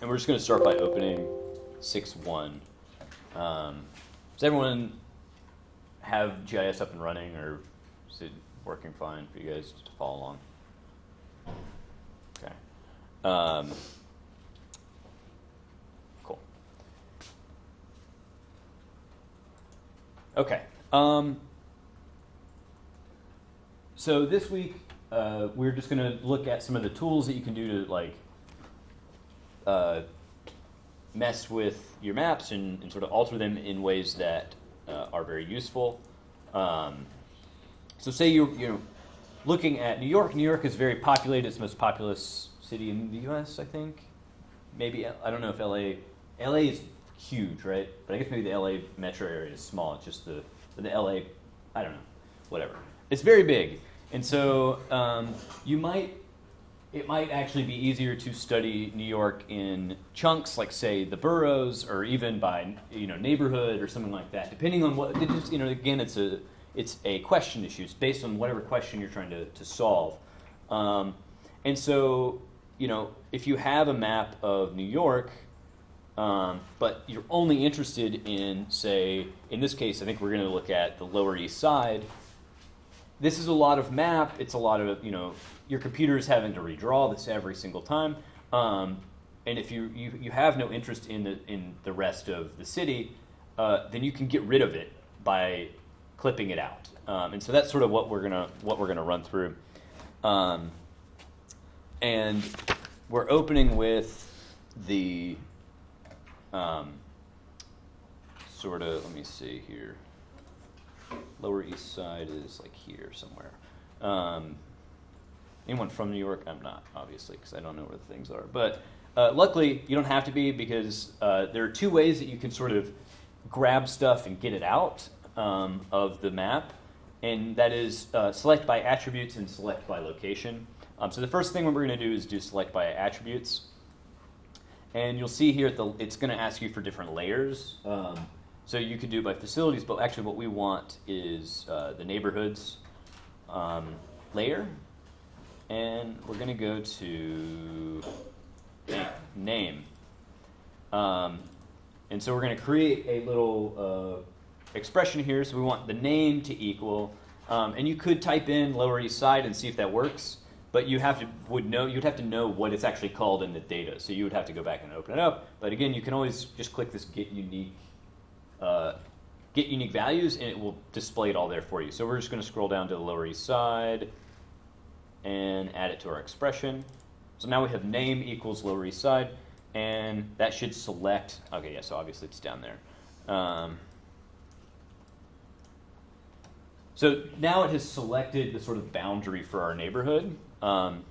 And we're just going to start by opening 6.1. Does everyone have GIS up and running, or is it working fine for you guys to follow along? Okay. Cool. Okay. So this week, we're just going to look at some of the tools that you can do to mess with your maps and sort of alter them in ways that are very useful. So say you're looking at New York. New York is very populated. It's the most populous city in the U.S., I think. Maybe, I don't know if LA is huge, right? But I guess maybe the LA metro area is small. It's just the LA, I don't know, whatever. It's very big. And so it might actually be easier to study New York in chunks, like say the boroughs, or even by neighborhood or something like that. Depending on what, again, it's a question issue. It's based on whatever question you're trying to solve. And so if you have a map of New York, but you're only interested in, say, in this case, I think we're going to look at the Lower East Side. This is a lot of map. It's a lot of, your computer is having to redraw this every single time. And if you have no interest in the rest of the city, then you can get rid of it by clipping it out. And so that's sort of what we're gonna run through. And we're opening with the sort of, let me see here. Lower East Side is like here somewhere. Anyone from New York? I'm not, obviously, because I don't know where the things are. But luckily, you don't have to be, because there are two ways that you can sort of grab stuff and get it out of the map. And that is select by attributes and select by location. So the first thing we're going to do is do select by attributes. And you'll see here it's going to ask you for different layers. So you could do it by facilities, but actually what we want is the neighborhoods layer. And we're going to go to name. And so we're going to create a little expression here. So we want the name to equal, and you could type in Lower East Side and see if that works, but you'd have to know what it's actually called in the data. So you would have to go back and open it up. But again, you can always just click this get unique values, and it will display it all there for you. So we're just going to scroll down to the Lower East Side and add it to our expression. So now we have name equals Lower East Side, and that should select, okay, yeah, so obviously it's down there. So now it has selected the sort of boundary for our neighborhood. And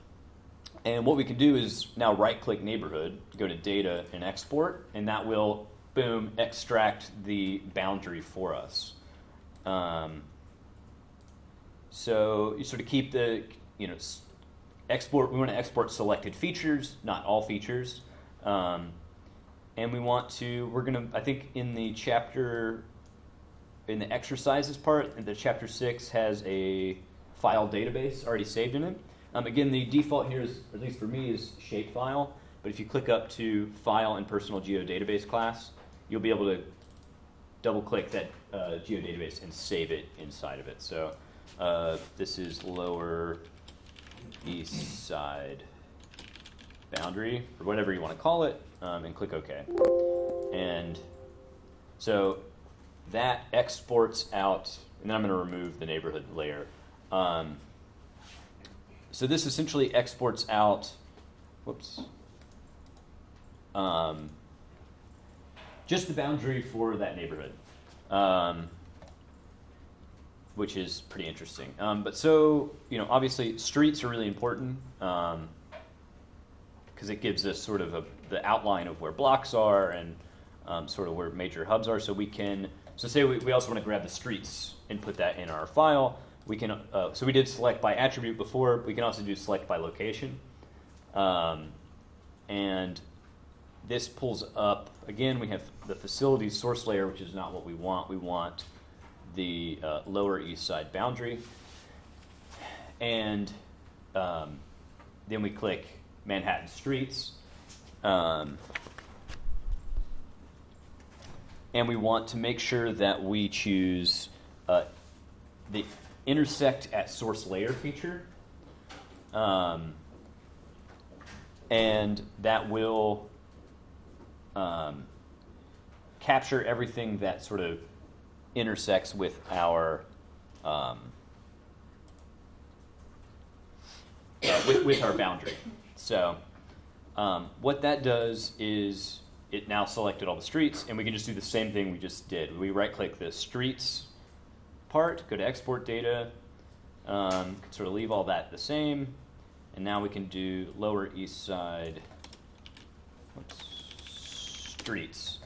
what we can do is now right-click neighborhood, go to data and export, and that will, boom, extract the boundary for us. So you sort of keep the, export, we want to export selected features, not all features. And we want to, I think in the chapter, in the exercises part, the chapter 6 has a file database already saved in it. Again, the default here is, at least for me, is shapefile. But if you click up to File and Personal Geodatabase class, you'll be able to double-click that geodatabase and save it inside of it. So this is Lower East Side boundary, or whatever you want to call it, and click OK. And so that exports out, and then I'm going to remove the neighborhood layer. So this essentially exports out, just the boundary for that neighborhood, which is pretty interesting. But so, obviously streets are really important because it gives us sort of the outline of where blocks are and sort of where major hubs are. So we can, say we also want to grab the streets and put that in our file. We can, so we did select by attribute before. We can also do select by location. And this pulls up, again, we have the facilities source layer, which is not what we want. We want the Lower East Side boundary. And then we click Manhattan streets. And we want to make sure that we choose the intersect at source layer feature. And that will capture everything that sort of intersects with our with our boundary. So what that does is it now selected all the streets, and we can just do the same thing we just did. We right-click the streets part, go to export data, sort of leave all that the same, and now we can do Lower East Side streets,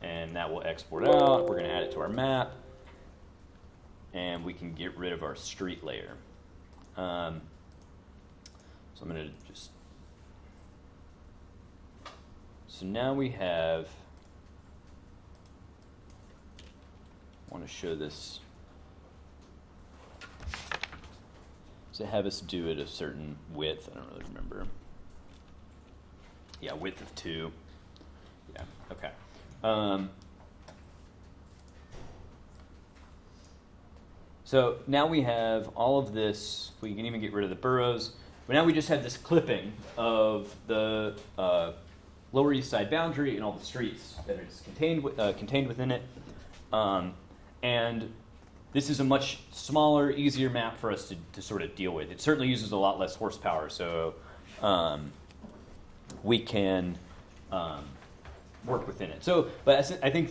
and that will export out. We're going to add it to our map, and we can get rid of our street layer. So I'm going to just... So now we have... I want to show this. Does it have us do it a certain width? I don't really remember. Yeah, width of 2. Yeah, okay. So now we have all of this. We can even get rid of the boroughs. But now we just have this clipping of the Lower East Side boundary and all the streets that are contained within it. And this is a much smaller, easier map for us to sort of deal with. It certainly uses a lot less horsepower, so we can work within it. So, but I think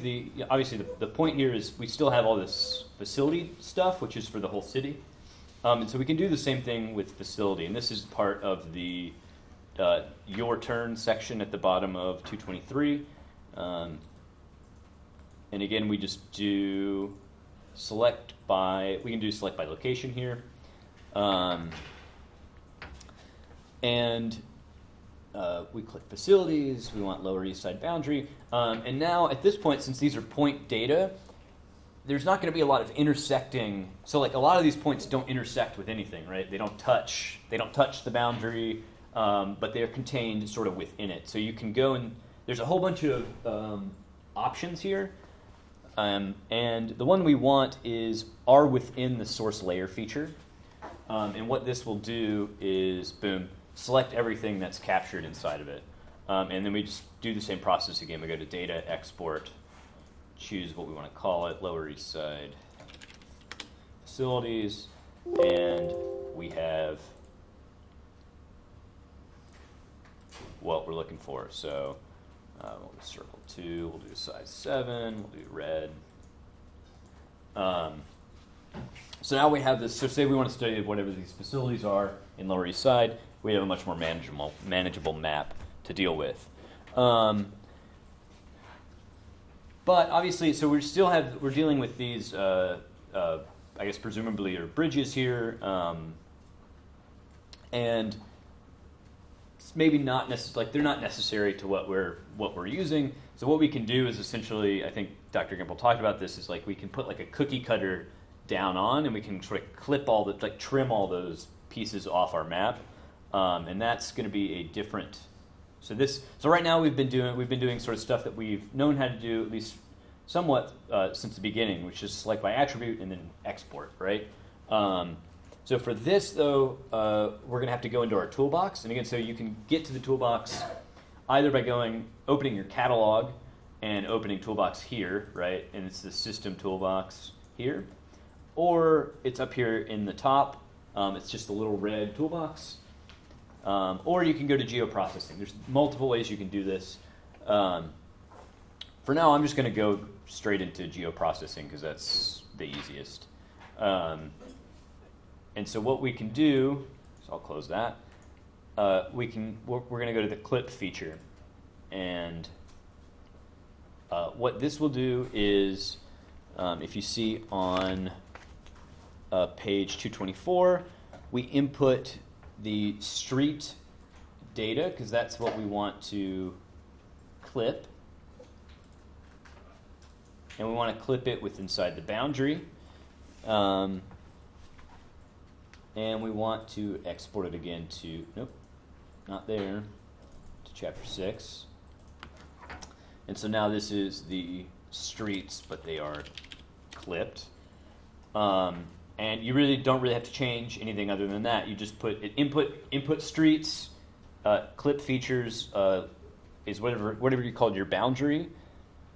obviously the point here is we still have all this facility stuff, which is for the whole city. And so we can do the same thing with facility, and this is part of the Your Turn section at the bottom of 223. And again, we just do select by location here. And we click facilities, we want Lower East Side boundary. And now at this point, since these are point data, there's not going to be a lot of intersecting. So like a lot of these points don't intersect with anything, right? They don't touch the boundary, but they're contained sort of within it. So you can go and there's a whole bunch of options here. And the one we want is are within the source layer feature. And what this will do is, boom, select everything that's captured inside of it. And then we just do the same process again. We go to Data, Export, choose what we want to call it, Lower East Side Facilities, and we have what we're looking for. So we'll do circle 2, we'll do size 7, we'll do red. So now we have this, so say we want to study whatever these facilities are in Lower East Side, we have a much more manageable map to deal with. But obviously, so we're dealing with these, I guess presumably are bridges here, and it's maybe not they're not necessary to what we're using. So what we can do is essentially, I think Dr. Gimple talked about this, is like we can put like a cookie cutter down on, and we can sort of clip trim all those pieces off our map, and that's going to be a different. So right now we've been doing sort of stuff that we've known how to do at least somewhat since the beginning, which is select by attribute and then export, right? So for this though, we're going to have to go into our toolbox, and again, so you can get to the toolbox either by opening your catalog and opening toolbox here, right? And it's the system toolbox here, or it's up here in the top. It's just a little red toolbox. Or you can go to geoprocessing. There's multiple ways you can do this. For now, I'm just going to go straight into geoprocessing because that's the easiest. And so what we can do, so I'll close that. We're going to go to the clip feature, and what this will do is, if you see on page 224, we input the street data because that's what we want to clip, and we want to clip it with inside the boundary, and we want to export it again to, nope, not there, to chapter 6. And so now this is the streets, but they are clipped. And you really don't have to change anything other than that. You just put input streets, clip features is whatever you called your boundary,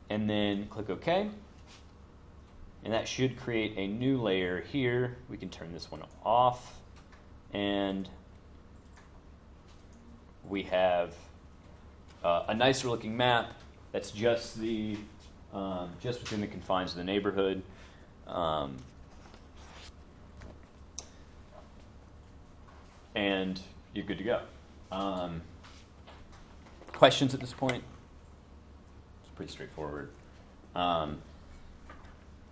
and then click OK. And that should create a new layer here. We can turn this one off, and we have a nicer looking map that's just the just within the confines of the neighborhood. And you're good to go. Questions at this point? It's pretty straightforward. And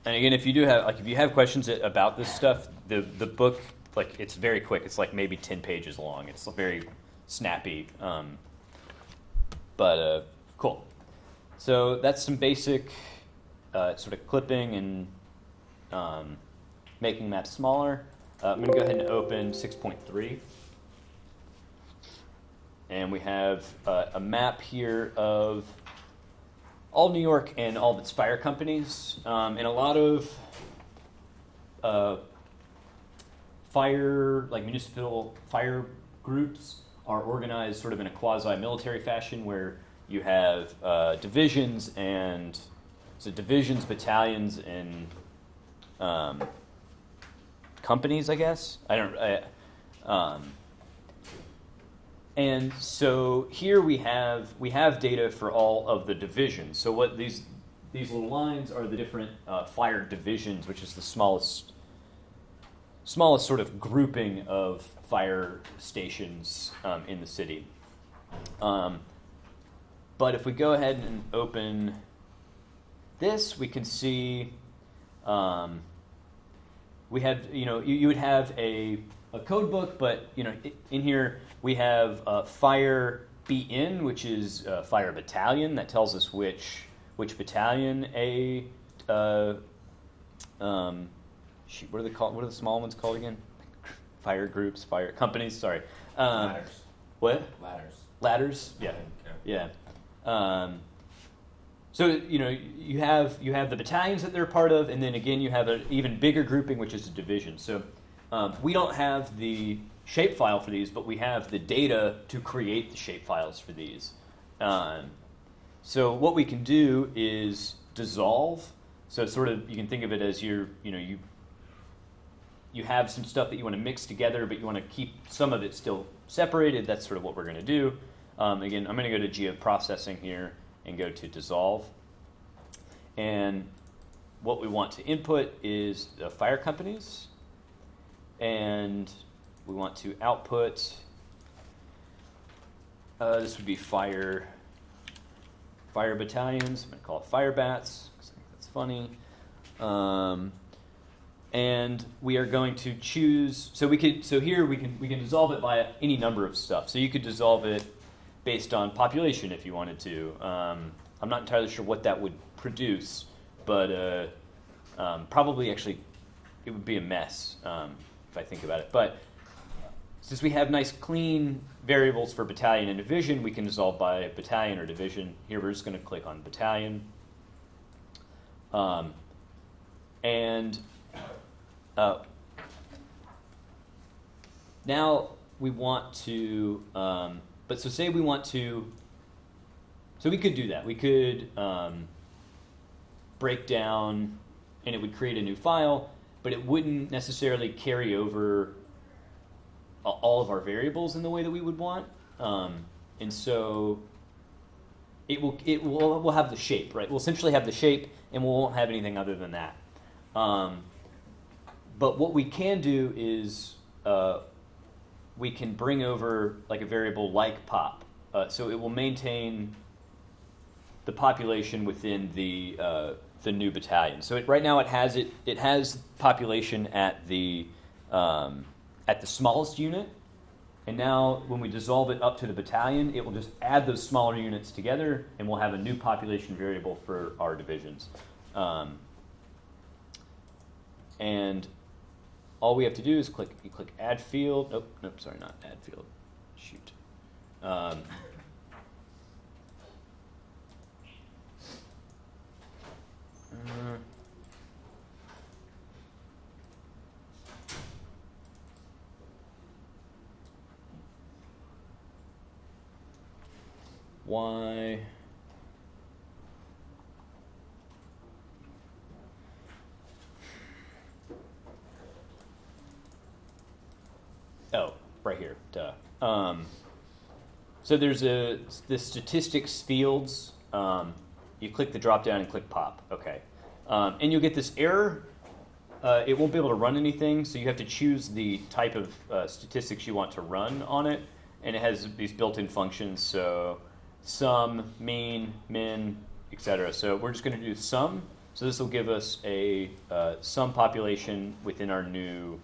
again, if you have questions about this stuff, the book, like, it's very quick. It's like maybe 10 pages long. It's very snappy. But cool. So that's some basic sort of clipping and making maps smaller. I'm going to go ahead and open 6.3. And we have a map here of all New York and all of its fire companies. And a lot of municipal fire groups are organized sort of in a quasi-military fashion where you have divisions, battalions, and companies, I guess. And so here we have data for all of the divisions. So what these little lines are the different fire divisions, which is the smallest sort of grouping of fire stations in the city. But if we go ahead and open this, we can see we have, you would have a code book, but in here we have fire BN, which is fire battalion. That tells us which battalion what are they called? What are the small ones called again? Fire groups, fire companies. Sorry. Ladders. What? Ladders. Yeah. Yeah. So you have the battalions that they're part of, and then again you have an even bigger grouping, which is a division. So we don't have the shapefile for these, but we have the data to create the shapefiles for these. So what we can do is dissolve. So sort of you can think of it as you have some stuff that you want to mix together, but you want to keep some of it still separated. That's sort of what we're going to do. Again, I'm going to go to Geoprocessing here and go to dissolve. And what we want to input is the fire companies. And we want to output, this would be fire battalions. I'm going to call it fire bats, because I think that's funny. And we are going to choose, so here we can dissolve it by any number of stuff. So you could dissolve it based on population if you wanted to. I'm not entirely sure what that would produce, but probably actually it would be a mess if I think about it. But since we have nice clean variables for battalion and division, we can dissolve by battalion or division. Here we're just going to click on battalion. Now we want to, say we want to, so we could do that. We could break down and it would create a new file, but it wouldn't necessarily carry over all of our variables in the way that we would want. And so we'll have the shape, right? We'll essentially have the shape and we won't have anything other than that. But what we can do is we can bring over like a variable like pop. So it will maintain the population within the new battalion. So right now it has population at the smallest unit, and now when we dissolve it up to the battalion, it will just add those smaller units together, and we'll have a new population variable for our divisions. And all we have to do is click add field. Nope, sorry, not add field. Shoot. Y. Oh, right here, duh. So there's the statistics fields. You click the drop down and click pop, okay. And you'll get this error. It won't be able to run anything, so you have to choose the type of statistics you want to run on it. And it has these built-in functions, so sum, mean, min, etc. So we're just going to do sum. So this will give us a sum population within our new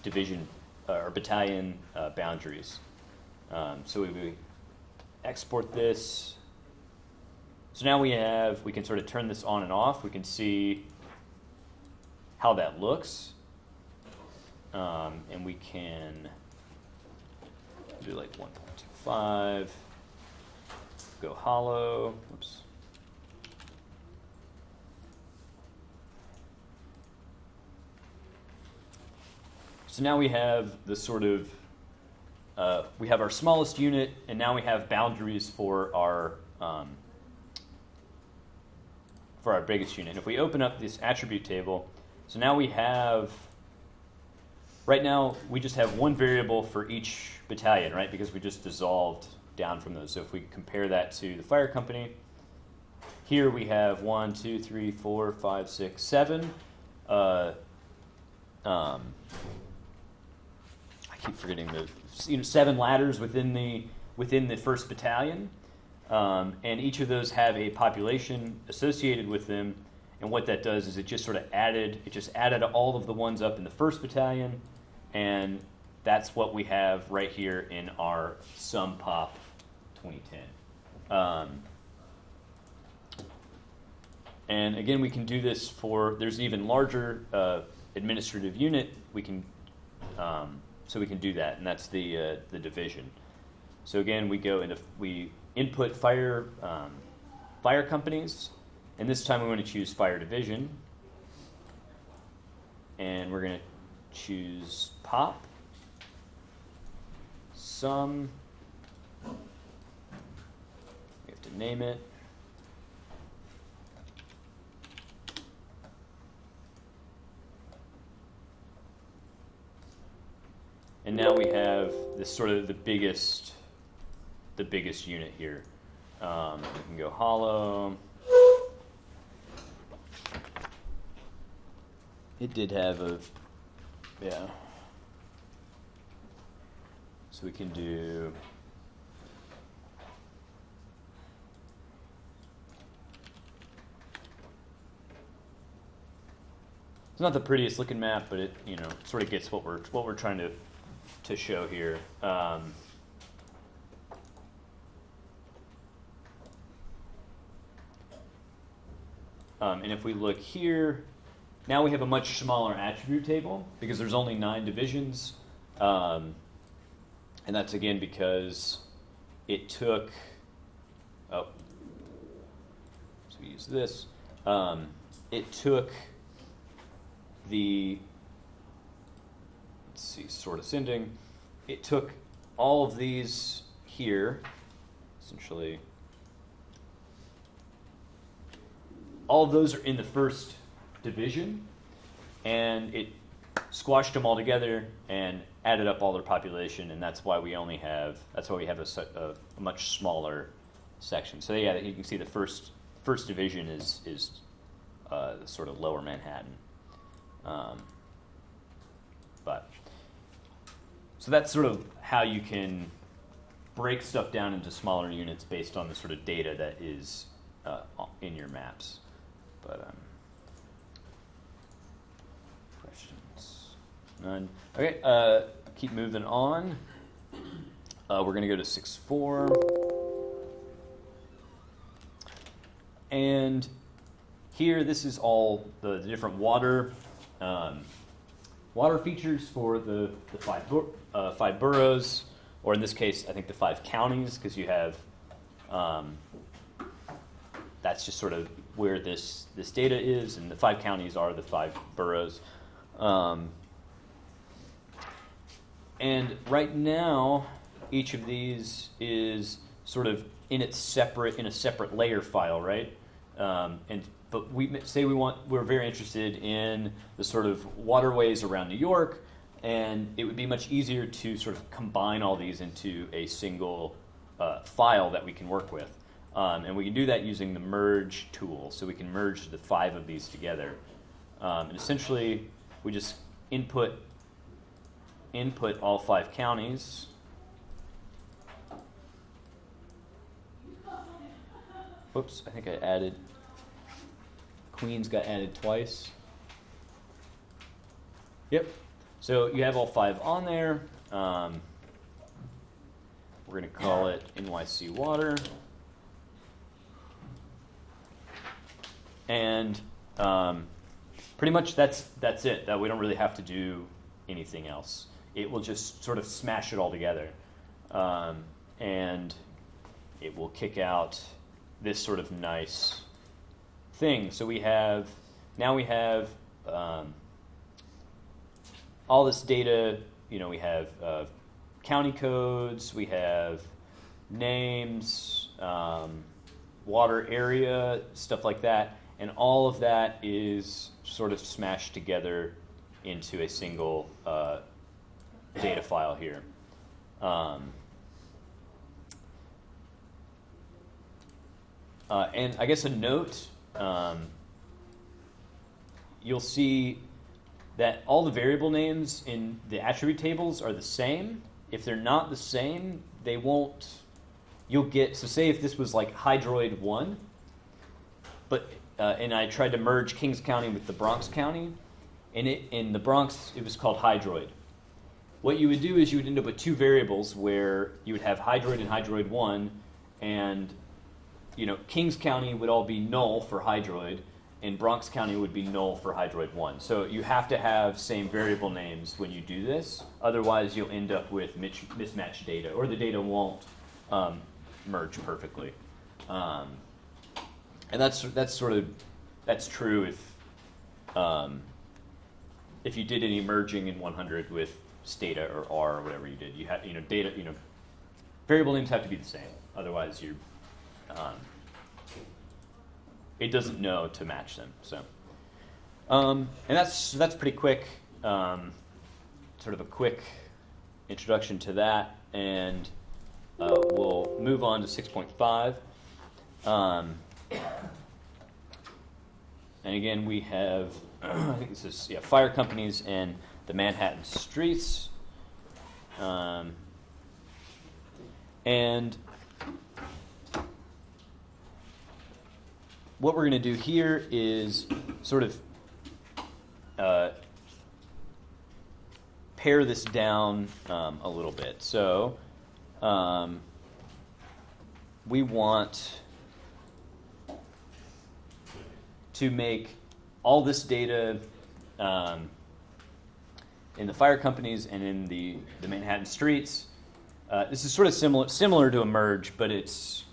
division or battalion boundaries. So we export this. So now we can sort of turn this on and off. We can see how that looks. And we can do like 1.25, go hollow, whoops. So now we have the sort of, we have our smallest unit, and now we have boundaries for our biggest unit. And if we open up this attribute table, so now we have, right now we just have one variable for each battalion, right? Because we just dissolved down from those. So if we compare that to the fire company, here we have 1, 2, 3, 4, 5, 6, 7. I keep forgetting the 7 ladders within the first battalion, and each of those have a population associated with them. And what that does is it just added all of the ones up in the first battalion, and that's what we have right here in our sum pop 2010. And again, we can do this for, there's an even larger administrative unit. So we can do that, and that's the division. So again, we input fire companies, and this time we want to choose fire division, and we're going to choose pop, sum. We have to name it. And now we have this sort of the biggest unit here. We can go hollow. It did have yeah. So we can do. It's not the prettiest looking map, but it sort of gets what we're trying to show here. And if we look here, now we have a much smaller attribute table because there's only 9 divisions. And that's again because it took, so we use this. It took let's see, sort ascending. It took all of these here, essentially. All of those are in the first division, and it squashed them all together and added up all their population, and that's why we have a much smaller section. So yeah, you can see the first division is sort of lower Manhattan. So that's sort of how you can break stuff down into smaller units based on the sort of data that is in your maps. But questions? None. Okay, keep moving on. We're going to go to 6.4. And here, this is all the different water features for the 5 boroughs, or in this case, I think the 5 counties, because you have, that's just sort of where this data is, and the 5 counties are the 5 boroughs. And right now, each of these is sort of in a separate layer file, right? But we're very interested in the sort of waterways around New York, and it would be much easier to sort of combine all these into a single file that we can work with. And we can do that using the merge tool. So we can merge the 5 of these together. And essentially, we just input all 5 counties. Whoops, I think I added, Queens got added twice. Yep, so you have all 5 on there. We're going to call it NYC Water. And pretty much that's it. That we don't really have to do anything else. It will just sort of smash it all together. And it will kick out this sort of nice thing. So we have all this data. We have county codes, we have names, water area, stuff like that, and all of that is sort of smashed together into a single data file here. And I guess a note, you'll see that all the variable names in the attribute tables are the same. If they're not the same, they won't, you'll get, so say if this was like Hydroid 1, but, and I tried to merge Kings County with the Bronx County, and in the Bronx, it was called Hydroid. What you would do is you would end up with 2 variables where you would have Hydroid and Hydroid 1, and Kings County would all be null for Hydroid, and Bronx County would be null for Hydroid 1. So you have to have same variable names when you do this. Otherwise, you'll end up with mismatched data, or the data won't merge perfectly. And that's true if you did any merging in 100 with Stata or R or whatever you did. You had data variable names have to be the same. Otherwise, you're it doesn't know to match them. So, and that's pretty quick. Sort of a quick introduction to that, and we'll move on to 6.5. And again, we have I think this is fire companies and the Manhattan streets, and what we're going to do here is sort of pare this down a little bit. So we want to make all this data in the fire companies and in the Manhattan streets. This is sort of similar to a merge, but it's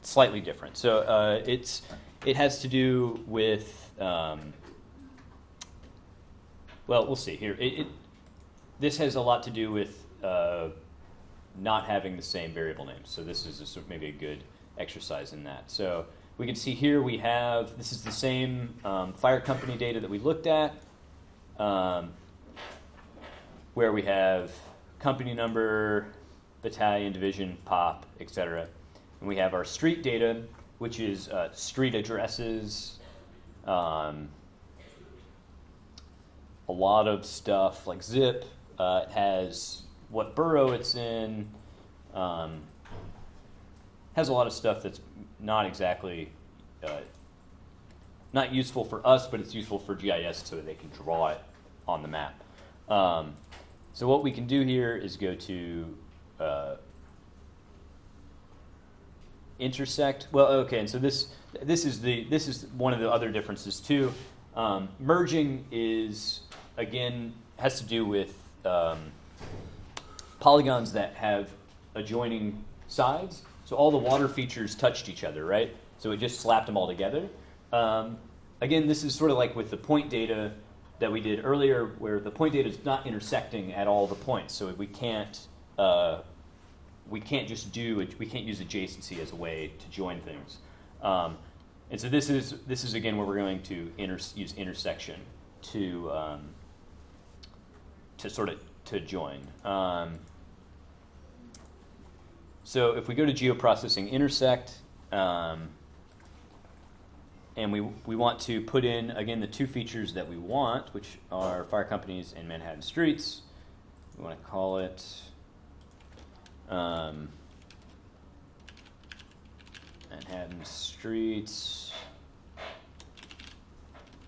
slightly different. So it has to do with well, we'll see here. This has a lot to do with not having the same variable names. So this is maybe a good exercise in that. So we can see here we have, this is the same fire company data that we looked at, where we have company number, battalion, division, pop, etc. And we have our street data, which is street addresses, a lot of stuff like zip. It has what borough it's in, has a lot of stuff that's not exactly, not useful for us, but it's useful for GIS so that they can draw it on the map. So what we can do here is go to intersect. Well, okay, and so this is one of the other differences too. Merging is, again, has to do with polygons that have adjoining sides. So all the water features touched each other, right? So it just slapped them all together. Again, this is sort of like with the point data that we did earlier, where the point data is not intersecting at all the points. So we can't we can't just we can't use adjacency as a way to join things. And so this is again where we're going to use intersection to join. So if we go to geoprocessing intersect, and we want to put in again the two features that we want, which are fire companies and Manhattan streets. We want to call it Manhattan streets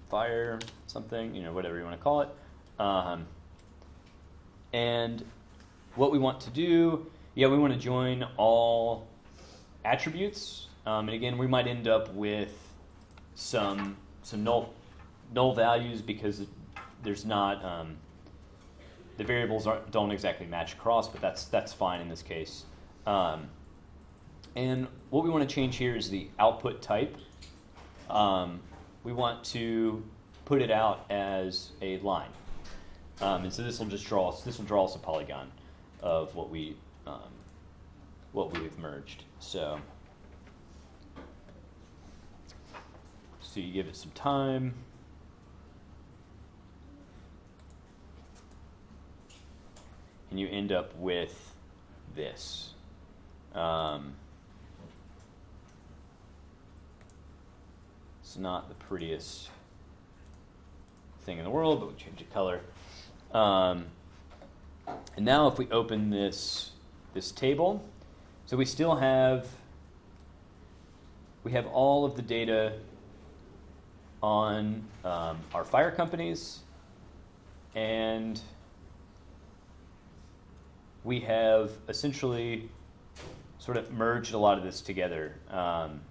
fire something, whatever you want to call it. And what we want to do, we want to join all attributes. And again, we might end up with some null values because there's not the variables don't exactly match across, but that's fine in this case. And what we want to change here is the output type. We want to put it out as a line, and so this will draw us a polygon of what we've merged. So you give it some time. And you end up with this. It's not the prettiest thing in the world, but we change the color. And now if we open this table, so we still have all of the data on our fire companies, and we have essentially sort of merged a lot of this together. And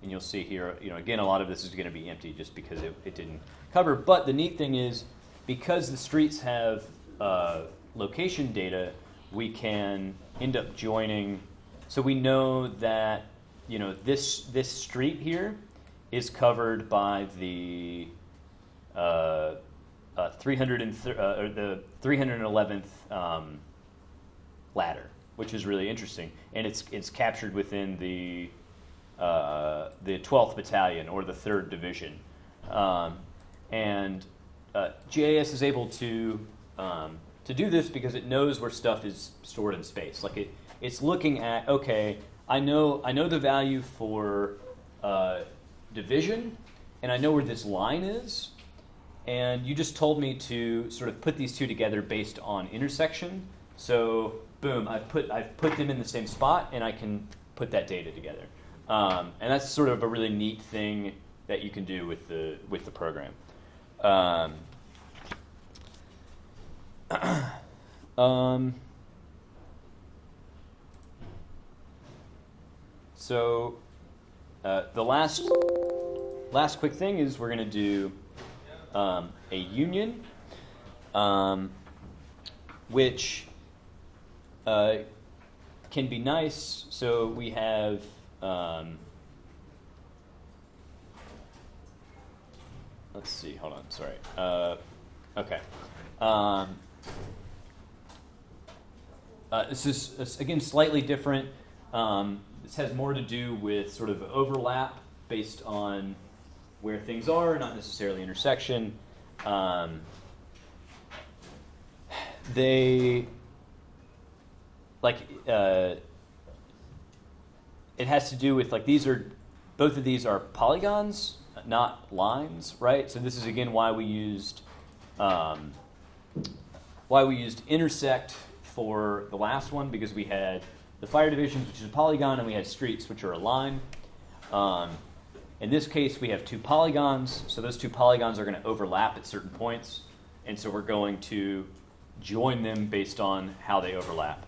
you'll see here, again, a lot of this is going to be empty just because it didn't cover. But the neat thing is, because the streets have location data, we can end up joining. So we know that this street here is covered by the 311th ladder, which is really interesting, and it's captured within the 12th Battalion or the 3rd Division, and GIS is able to do this because it knows where stuff is stored in space. Like it's looking at, okay, I know the value for division, and I know where this line is, and you just told me to sort of put these two together based on intersection. So boom, I've put them in the same spot, and I can put that data together. And that's sort of a really neat thing that you can do with the program. So the last quick thing is we're going to do a union, which can be nice. So we have let's see. Hold on. Sorry. Okay. This is again slightly different. This has more to do with sort of overlap based on where things are, not necessarily intersection. They it has to do with both of these are polygons, not lines, right? So this is again why we used intersect for the last one, because we had the fire divisions, which is a polygon, and we had streets, which are a line. In this case, we have two polygons, so those two polygons are going to overlap at certain points, and so we're going to join them based on how they overlap.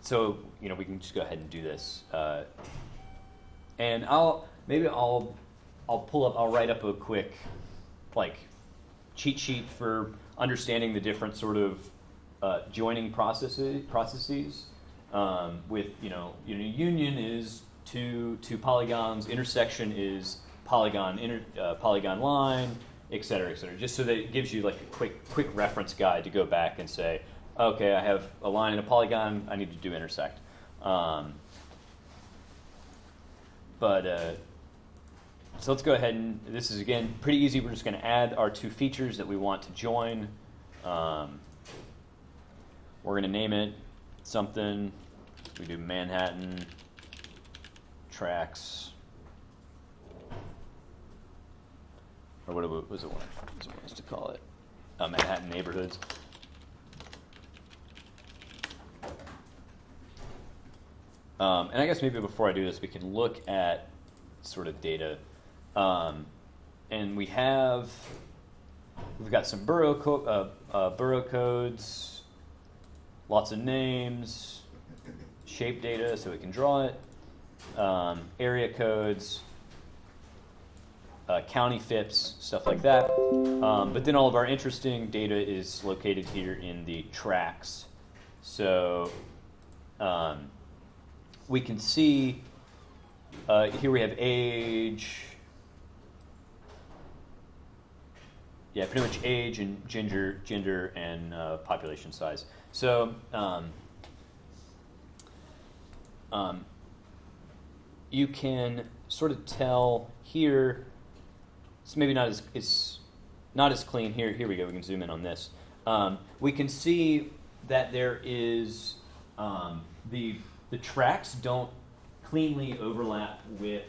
So we can just go ahead and do this, and I'll write up a quick cheat sheet for understanding the different sort of joining processes. With union is two polygons, intersection is polygon line, et cetera, just so that it gives you like a quick reference guide to go back and say, okay, I have a line and a polygon, I need to do intersect. So let's go ahead and, this is again pretty easy. We're just going to add our two features that we want to join. We're going to name it something. We do Manhattan tracks, or what was it? What was to call it? Manhattan neighborhoods. And I guess maybe before I do this, we can look at sort of data. And we've got some borough codes, lots of names, shape data so we can draw it, area codes, county FIPS, stuff like that. But then all of our interesting data is located here in the tracks. So we can see here we have age. Yeah, pretty much age and gender and population size. So you can sort of tell here. It's maybe not as clean here. Here we go. We can zoom in on this. We can see that there is the tracks don't cleanly overlap with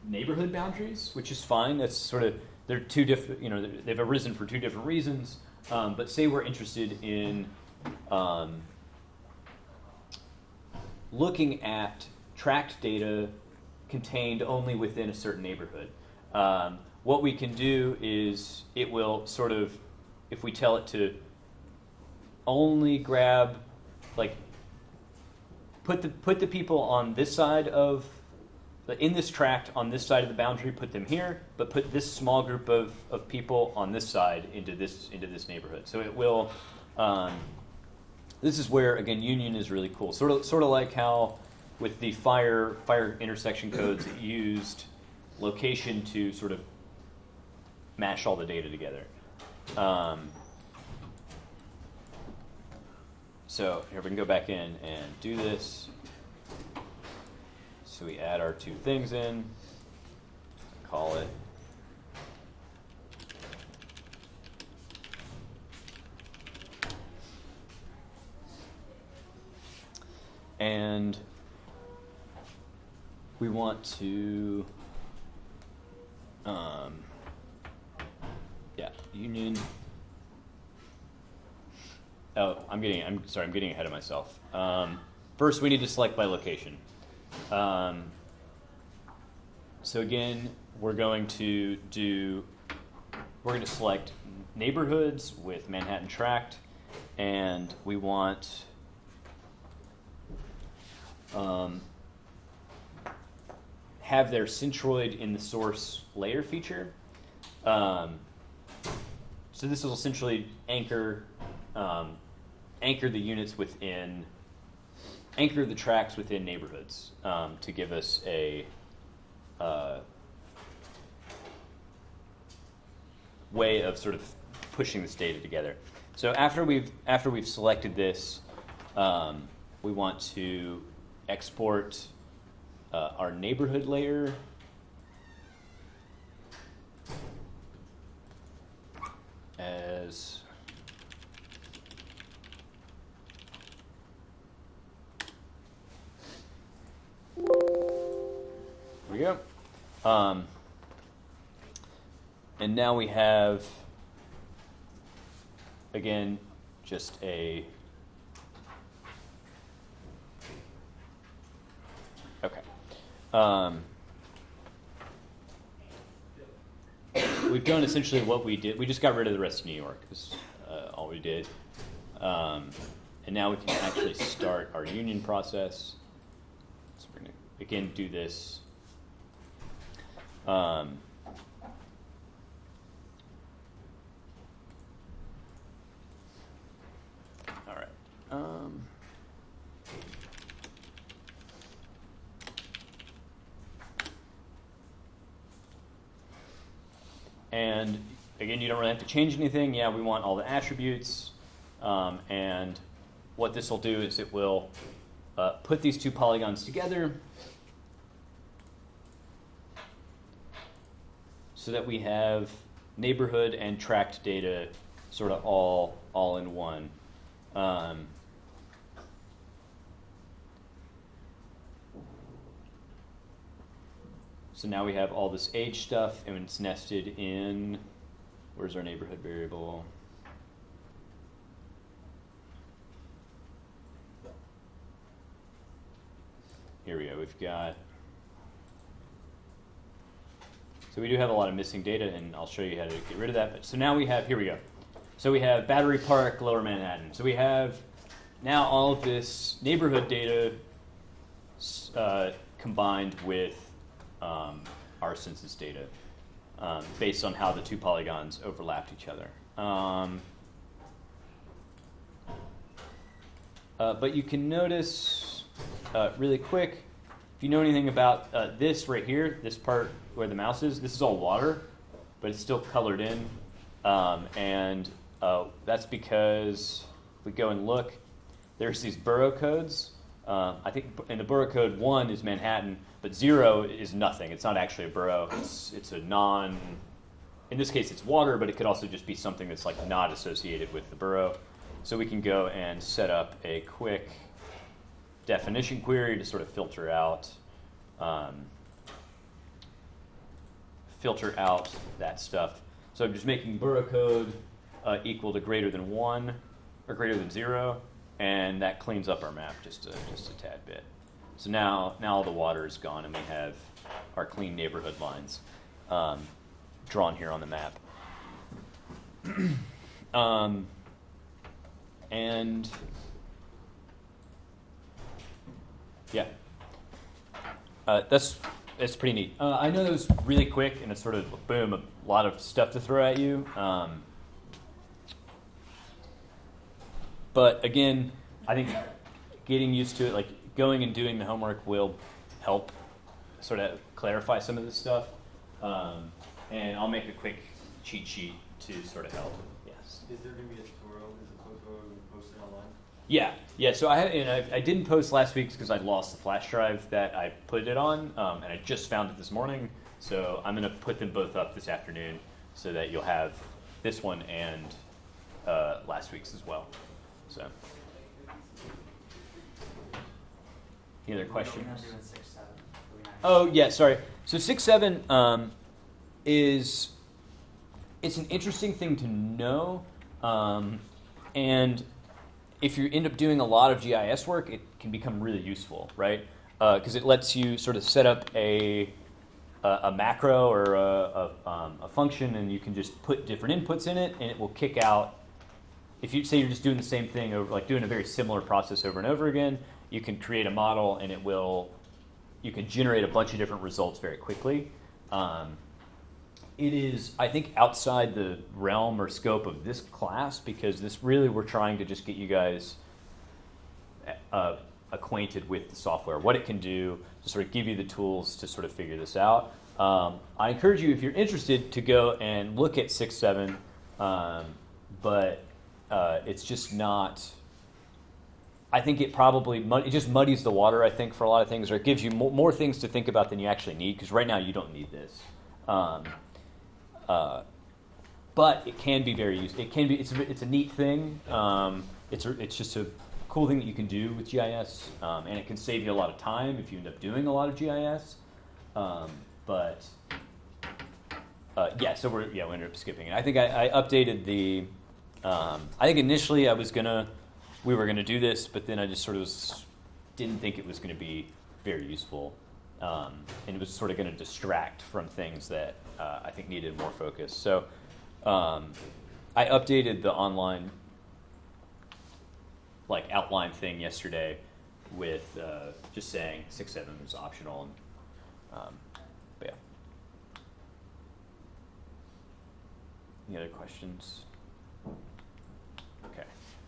neighborhood boundaries, which is fine. That's sort of, they're two different, they've arisen for two different reasons. But say we're interested in looking at tracked data contained only within a certain neighborhood. What we can do is it will sort of, if we tell it to only grab, like, put the people on this side of, in this tract on this side of the boundary, put them here, but put this small group of people on this side into this neighborhood. So it will. This is where again union is really cool. Sort of like how with the fire intersection codes it used location to sort of mash all the data together. So here we can go back in and do this. So we add our two things in, call it. And we want to, union. Oh, I'm getting ahead of myself. First, we need to select by location. So again, we're going to select neighborhoods with Manhattan tract, and we want have their centroid in the source layer feature. So this will essentially anchor the units within, anchor the tracks within neighborhoods to give us a way of sort of pushing this data together. So after we've selected this, we want to export our neighborhood layer as here we go. And now we have, again, just a, okay. We've done essentially what we did. We just got rid of the rest of New York. Is all we did. And now we can actually start our union process. So we're going to, again, do this. All right. and again, you don't really have to change anything. Yeah, we want all the attributes, and what this will do is it will put these two polygons together so that we have neighborhood and tracked data sort of all in one. So now we have all this age stuff, and it's nested in, where's our neighborhood variable? Here we go, we've got, so we do have a lot of missing data, and I'll show you how to get rid of that. But so now we have, here we go. So we have Battery Park, Lower Manhattan. So we have now all of this neighborhood data combined with our census data based on how the two polygons overlapped each other. But you can notice really quick, if you know anything about this right here, this part where the mouse is, this is all water, but it's still colored in. And that's because if we go and look, there's these borough codes. I think in the borough code 1 is Manhattan, but 0 is nothing. It's not actually a borough. It's a non, in this case it's water, but it could also just be something that's like not associated with the borough. So we can go and set up a quick definition query to sort of filter out that stuff. So I'm just making borough code equal to greater than 1 or greater than 0, and that cleans up our map just a tad bit. So now all the water is gone, and we have our clean neighborhood lines drawn here on the map. And yeah, that's pretty neat. I know that was really quick, and it's sort of boom, a lot of stuff to throw at you. But again, I think getting used to it, like going and doing the homework, will help sort of clarify some of this stuff. And I'll make a quick cheat sheet to sort of help. Yes. Is there going to be a tutorial? Is the tutorial posted online? Yeah. So I didn't post last week's because I lost the flash drive that I put it on, and I just found it this morning. So I'm going to put them both up this afternoon so that you'll have this one and last week's as well. So, any other questions? We're not doing 6-7. Oh yeah, sorry. So 6-7 is, it's an interesting thing to know, and if you end up doing a lot of GIS work, it can become really useful, right? Because it lets you sort of set up a macro or a function, and you can just put different inputs in it, and it will kick out. If you say you're just doing the same thing over, like doing a very similar process over and over again, you can create a model, and you can generate a bunch of different results very quickly. It is, I think, outside the realm or scope of this class, because this really, we're trying to just get you guys acquainted with the software, what it can do, to sort of give you the tools to sort of figure this out. I encourage you, if you're interested, to go and look at 6-7, but it's just not, I think it probably, it just muddies the water, I think, for a lot of things, or it gives you more things to think about than you actually need, because right now you don't need this. But it can be very useful. It can be, it's a neat thing. It's just a cool thing that you can do with GIS, and it can save you a lot of time if you end up doing a lot of GIS. So we ended up skipping it. I think I updated the. I think initially we were gonna do this, but then I just sort of didn't think it was going to be very useful, and it was sort of going to distract from things that I think needed more focus. So I updated the online outline thing yesterday with just saying 6-7 is optional. But yeah. Any other questions?